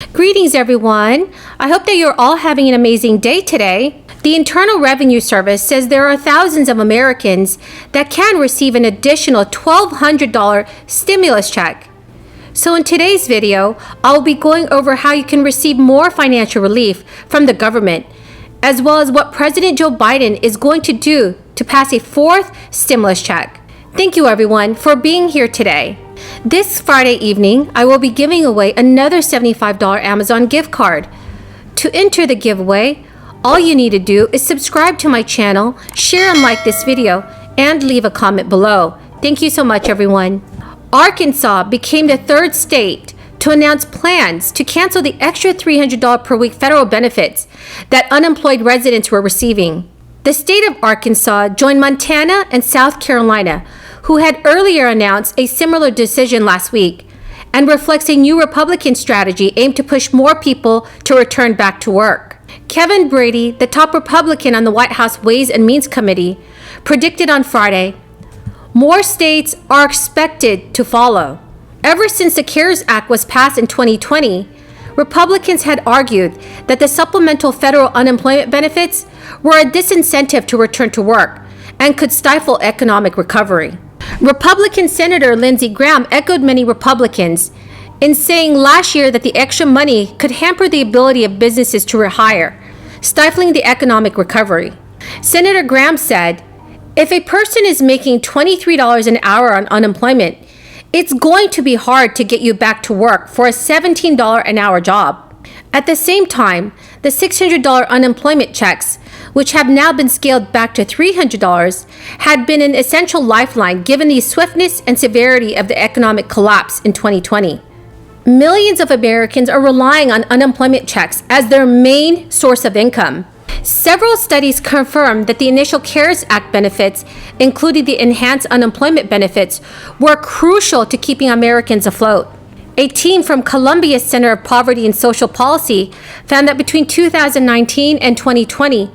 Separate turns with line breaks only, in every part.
Greetings, everyone. I hope that you're all having an amazing day today. The Internal Revenue Service says there are thousands of Americans that can receive an additional $1,200 stimulus check. So in today's video, I'll be going over how you can receive more financial relief from the government, as well as what President Joe Biden is going to do to pass a fourth stimulus check. Thank you, everyone, for being here today. This Friday evening, I will be giving away another $75 Amazon gift card. To enter the giveaway, all you need to do is subscribe to my channel, share and like this video, and leave a comment below. Thank you so much, everyone. Arkansas became the third state to announce plans to cancel the extra $300 per week federal benefits that unemployed residents were receiving. The state of Arkansas joined Montana and South Carolina, who had earlier announced a similar decision last week, and reflects a new Republican strategy aimed to push more people to return back to work. Kevin Brady, the top Republican on the White House Ways and Means Committee, predicted on Friday, more states are expected to follow. Ever since the CARES Act was passed in 2020, Republicans had argued that the supplemental federal unemployment benefits were a disincentive to return to work and could stifle economic recovery. Republican Senator Lindsey Graham echoed many Republicans in saying last year that the extra money could hamper the ability of businesses to rehire, stifling the economic recovery. Senator Graham said, if a person is making $23 an hour on unemployment, it's going to be hard to get you back to work for a $17 an hour job. At the same time, the $600 unemployment checks, which have now been scaled back to $300, had been an essential lifeline given the swiftness and severity of the economic collapse in 2020. Millions of Americans are relying on unemployment checks as their main source of income. Several studies confirm that the initial CARES Act benefits, including the enhanced unemployment benefits, were crucial to keeping Americans afloat. A team from Columbia Center of Poverty and Social Policy found that between 2019 and 2020,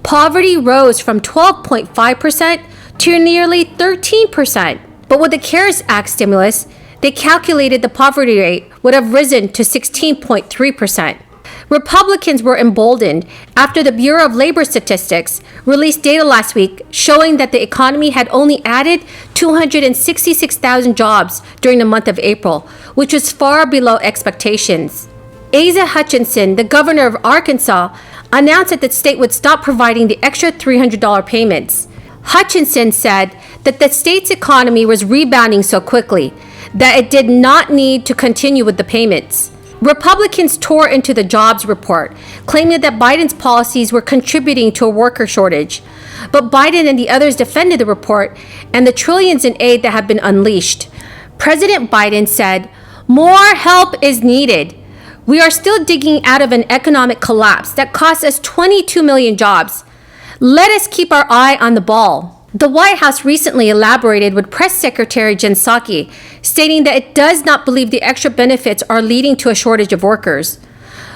poverty rose from 12.5% to nearly 13%. But with the CARES Act stimulus, they calculated the poverty rate would have risen to 16.3%. Republicans were emboldened after the Bureau of Labor Statistics released data last week showing that the economy had only added 266,000 jobs during the month of April, which was far below expectations. Asa Hutchinson, the governor of Arkansas, announced that the state would stop providing the extra $300 payments. Hutchinson said that the state's economy was rebounding so quickly that it did not need to continue with the payments. Republicans tore into the jobs report, claiming that Biden's policies were contributing to a worker shortage. But Biden and the others defended the report and the trillions in aid that have been unleashed. President Biden said, more help is needed. We are still digging out of an economic collapse that cost us 22 million jobs. Let us keep our eye on the ball. The White House recently elaborated with Press Secretary Jen Psaki, stating that it does not believe the extra benefits are leading to a shortage of workers.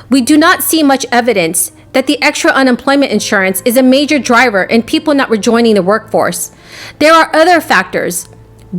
We do not see much evidence that the extra unemployment insurance is a major driver in people not rejoining the workforce. There are other factors,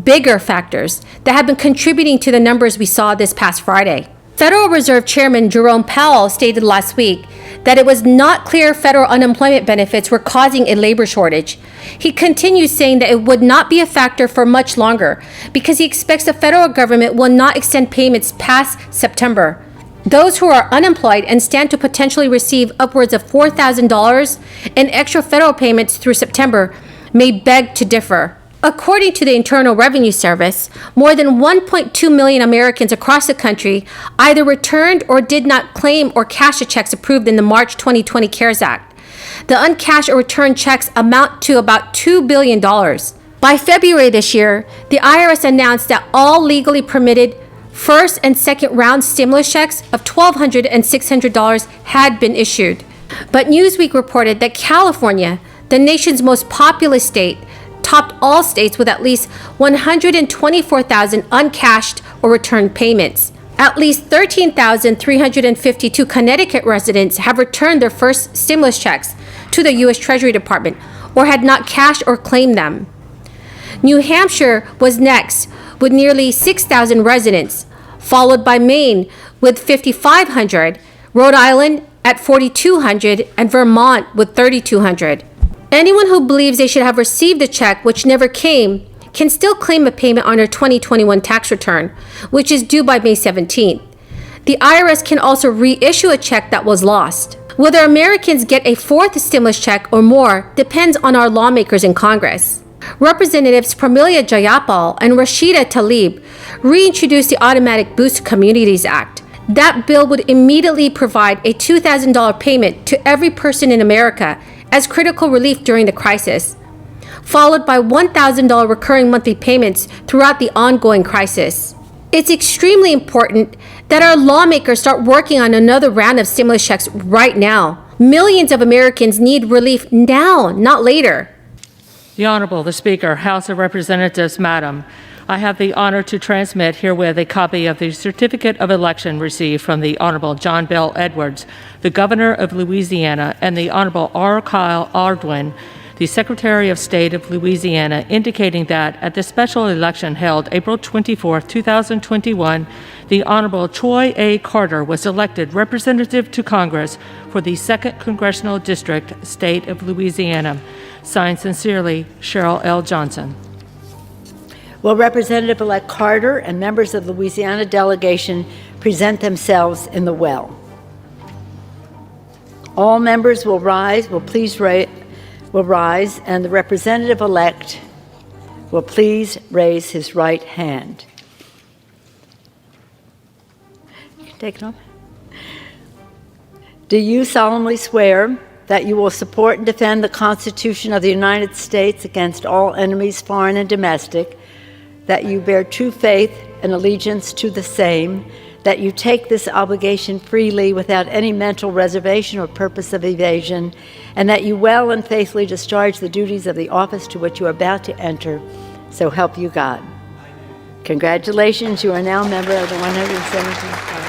bigger factors, that have been contributing to the numbers we saw this past Friday. Federal Reserve Chairman Jerome Powell stated last week that it was not clear federal unemployment benefits were causing a labor shortage. He continues saying that it would not be a factor for much longer because he expects the federal government will not extend payments past September. Those who are unemployed and stand to potentially receive upwards of $4,000 in extra federal payments through September may beg to differ. According to the Internal Revenue Service, more than 1.2 million Americans across the country either returned or did not claim or cash the checks approved in the March 2020 CARES Act. The uncashed or returned checks amount to about $2 billion. By February this year, the IRS announced that all legally permitted first and second round stimulus checks of $1,200 and $600 had been issued. But Newsweek reported that California, the nation's most populous state, topped all states with at least 124,000 uncashed or returned payments. At least 13,352 Connecticut residents have returned their first stimulus checks to the U.S. Treasury Department or had not cashed or claimed them. New Hampshire was next with nearly 6,000 residents, followed by Maine with $5,500, Rhode Island at $4,200, and Vermont with $3,200. Anyone who believes they should have received a check which never came can still claim a payment on their 2021 tax return, which is due by May 17th. The IRS can also reissue a check that was lost. Whether Americans get a fourth stimulus check or more depends on our lawmakers in Congress. Representatives Pramila Jayapal and Rashida Tlaib reintroduced the Automatic Boost Communities Act. That bill would immediately provide a $2,000 payment to every person in America as critical relief during the crisis, followed by $1,000 recurring monthly payments throughout the ongoing crisis. It's extremely important that our lawmakers start working on another round of stimulus checks right now. Millions of Americans need relief now, not later.
The Honorable, the Speaker, House of Representatives, Madam, I have the honor to transmit herewith a copy of the certificate of election received from the Honorable John Bell Edwards, the Governor of Louisiana, and the Honorable R. Kyle Ardoin, the Secretary of State of Louisiana, indicating that at the special election held April 24, 2021, the Honorable Troy A. Carter was elected Representative to Congress for the 2nd Congressional District, State of Louisiana. Signed sincerely, Cheryl L. Johnson.
Will Representative-elect Carter and members of the Louisiana delegation present themselves in the well? All members will rise, and the representative-elect will please raise his right hand. You can take it off. Do you solemnly swear that you will support and defend the Constitution of the United States against all enemies, foreign and domestic, that you bear true faith and allegiance to the same, that you take this obligation freely without any mental reservation or purpose of evasion, and that you well and faithfully discharge the duties of the office to which you are about to enter, so help you God? Congratulations, you are now a member of the 117th Congress.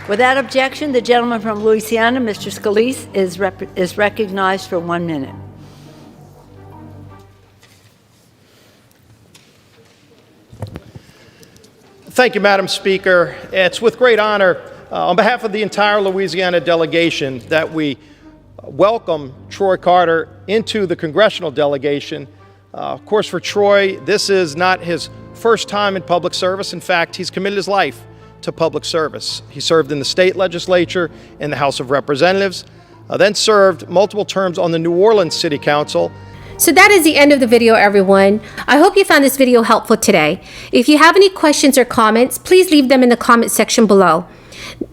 Without objection, the gentleman from Louisiana, Mr. Scalise, is recognized for 1 minute.
Thank you, Madam Speaker. It's with great honor, on behalf of the entire Louisiana delegation, that we welcome Troy Carter into the congressional delegation. Of course, for Troy, this is not his first time in public service. In fact, he's committed his life to public service. He served in the state legislature, in the House of Representatives, then served multiple terms on the New Orleans City Council.
So that is the end of the video, everyone. I hope you found this video helpful today. If you have any questions or comments, please leave them in the comment section below.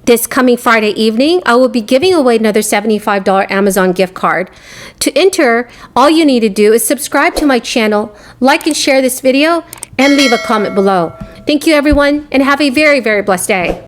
This coming Friday evening, I will be giving away another $75 Amazon gift card. To enter, all you need to do is subscribe to my channel, like and share this video, and leave a comment below. Thank you, everyone, and have a very, very blessed day.